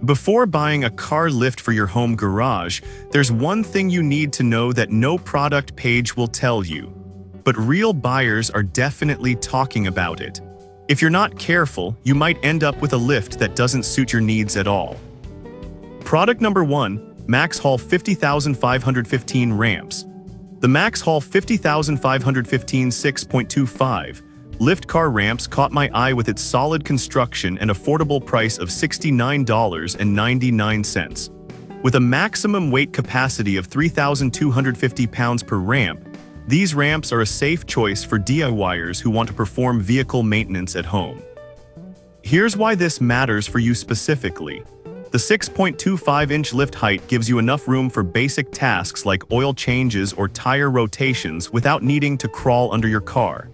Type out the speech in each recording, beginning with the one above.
Before buying a car lift for your home garage, there's one thing you need to know that no product page will tell you. But real buyers are definitely talking about it. If you're not careful, you might end up with a lift that doesn't suit your needs at all. Product number 1, Max Haul 50515 Ramps. The Max Haul 50515 6.25 lift car ramps caught my eye with its solid construction and affordable price of $69.99. With a maximum weight capacity of 3,250 pounds per ramp, these ramps are a safe choice for DIYers who want to perform vehicle maintenance at home. Here's why this matters for you specifically. The 6.25-inch lift height gives you enough room for basic tasks like oil changes or tire rotations without needing to crawl under your car.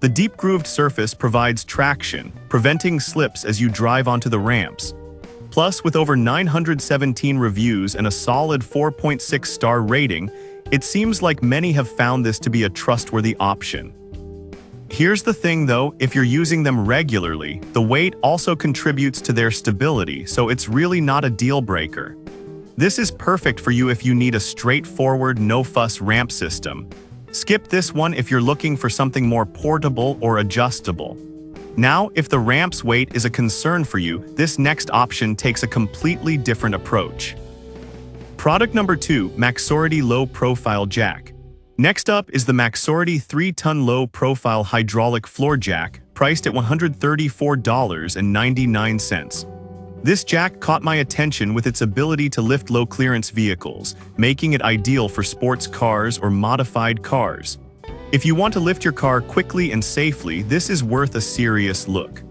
The deep grooved surface provides traction, preventing slips as you drive onto the ramps. Plus, with over 917 reviews and a solid 4.6-star rating, it seems like many have found this to be a trustworthy option. Here's the thing though, if you're using them regularly, the weight also contributes to their stability, so it's really not a deal breaker. This is perfect for you if you need a straightforward, no-fuss ramp system. Skip this one if you're looking for something more portable or adjustable. Now, if the ramp's weight is a concern for you, this next option takes a completely different approach. Product number 2, Maxority Low Profile Jack. Next up is the Maxority 3-ton Low Profile Hydraulic Floor Jack, priced at $134.99. This jack caught my attention with its ability to lift low-clearance vehicles, making it ideal for sports cars or modified cars. If you want to lift your car quickly and safely, this is worth a serious look.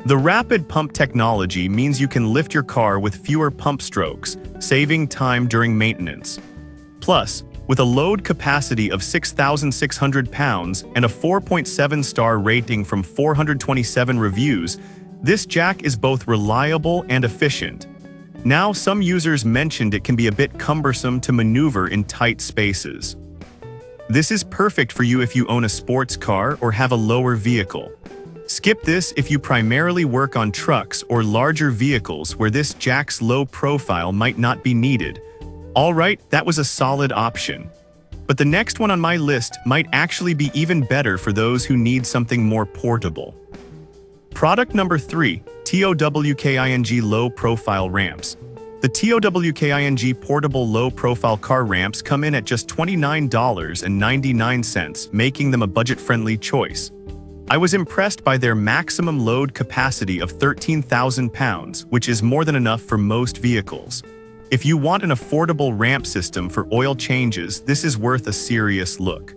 The rapid pump technology means you can lift your car with fewer pump strokes, saving time during maintenance. Plus, with a load capacity of 6,600 pounds and a 4.7-star rating from 427 reviews, this jack is both reliable and efficient. Now, some users mentioned it can be a bit cumbersome to maneuver in tight spaces. This is perfect for you if you own a sports car or have a lower vehicle. Skip this if you primarily work on trucks or larger vehicles where this jack's low profile might not be needed. Alright, that was a solid option. But the next one on my list might actually be even better for those who need something more portable. Product number 3, TOWKING Low Profile Ramps. The TOWKING portable low-profile car ramps come in at just $29.99, making them a budget-friendly choice. I was impressed by their maximum load capacity of 13,000 pounds, which is more than enough for most vehicles. If you want an affordable ramp system for oil changes, this is worth a serious look.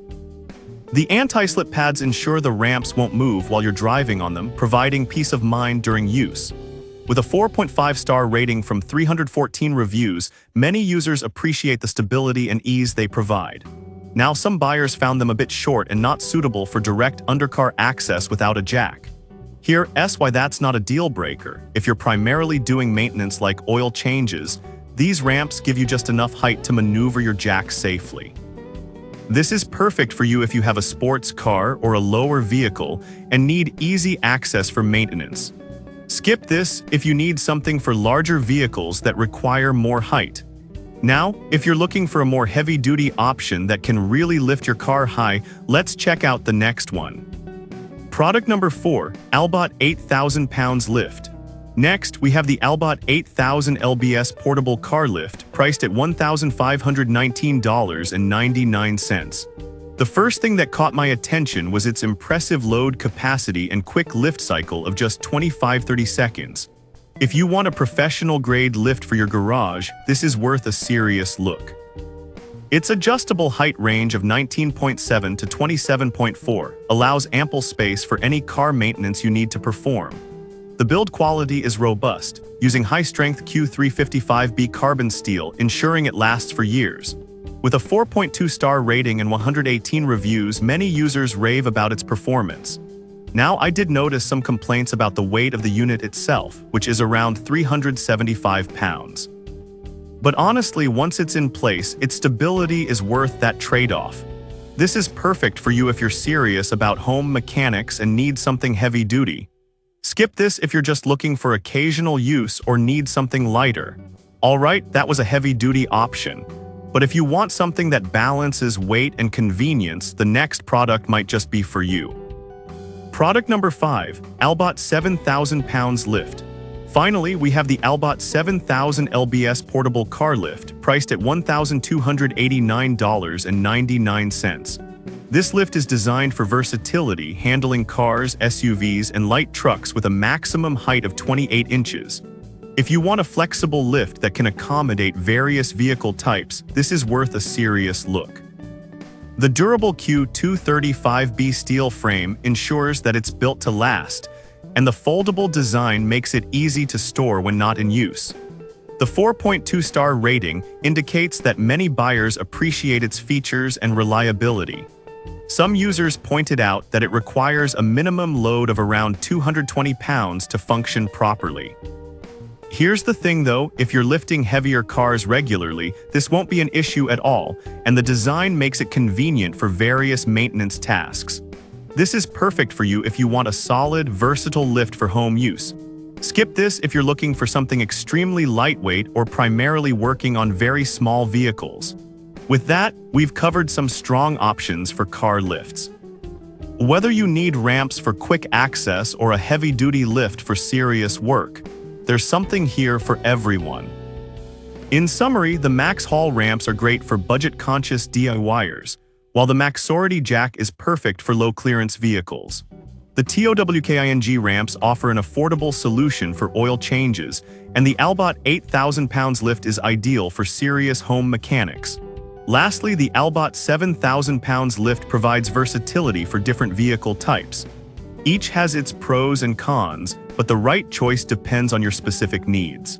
The anti-slip pads ensure the ramps won't move while you're driving on them, providing peace of mind during use. With a 4.5-star rating from 314 reviews, many users appreciate the stability and ease they provide. Now, some buyers found them a bit short and not suitable for direct undercar access without a jack. Here's why that's not a deal breaker. If you're primarily doing maintenance like oil changes, these ramps give you just enough height to maneuver your jack safely. This is perfect for you if you have a sports car or a lower vehicle and need easy access for maintenance. Skip this if you need something for larger vehicles that require more height. Now, if you're looking for a more heavy-duty option that can really lift your car high, let's check out the next one. Product number 4, Albot 8,000 Pounds Lift. Next, we have the Albot 8000 LBS Portable Car Lift, priced at $1,519.99. The first thing that caught my attention was its impressive load capacity and quick lift cycle of just 25-30 seconds. If you want a professional-grade lift for your garage, this is worth a serious look. Its adjustable height range of 19.7 to 27.4 allows ample space for any car maintenance you need to perform. The build quality is robust, using high-strength Q355B carbon steel, ensuring it lasts for years. With a 4.2-star rating and 118 reviews, many users rave about its performance. Now, I did notice some complaints about the weight of the unit itself, which is around 375 pounds. But honestly, once it's in place, its stability is worth that trade-off. This is perfect for you if you're serious about home mechanics and need something heavy-duty. Skip this if you're just looking for occasional use or need something lighter. Alright, that was a heavy-duty option. But if you want something that balances weight and convenience, the next product might just be for you. Product number 5, Albot 7000 pounds lift. Finally, we have the Albot 7000 LBS portable car lift, priced at $1,289.99. This lift is designed for versatility, handling cars, SUVs, and light trucks with a maximum height of 28 inches. If you want a flexible lift that can accommodate various vehicle types, this is worth a serious look. The durable Q235B steel frame ensures that it's built to last, and the foldable design makes it easy to store when not in use. The 4.2-star rating indicates that many buyers appreciate its features and reliability. Some users pointed out that it requires a minimum load of around 220 pounds to function properly. Here's the thing though, if you're lifting heavier cars regularly, this won't be an issue at all, and the design makes it convenient for various maintenance tasks. This is perfect for you if you want a solid, versatile lift for home use. Skip this if you're looking for something extremely lightweight or primarily working on very small vehicles. With that, we've covered some strong options for car lifts. Whether you need ramps for quick access or a heavy-duty lift for serious work, there's something here for everyone. In summary, the Max Haul ramps are great for budget-conscious DIYers, while the Maxority Jack is perfect for low-clearance vehicles. The TOWKING ramps offer an affordable solution for oil changes, and the Albot 8000 pounds lift is ideal for serious home mechanics. Lastly, the Albot 7000 pounds lift provides versatility for different vehicle types. Each has its pros and cons, but the right choice depends on your specific needs.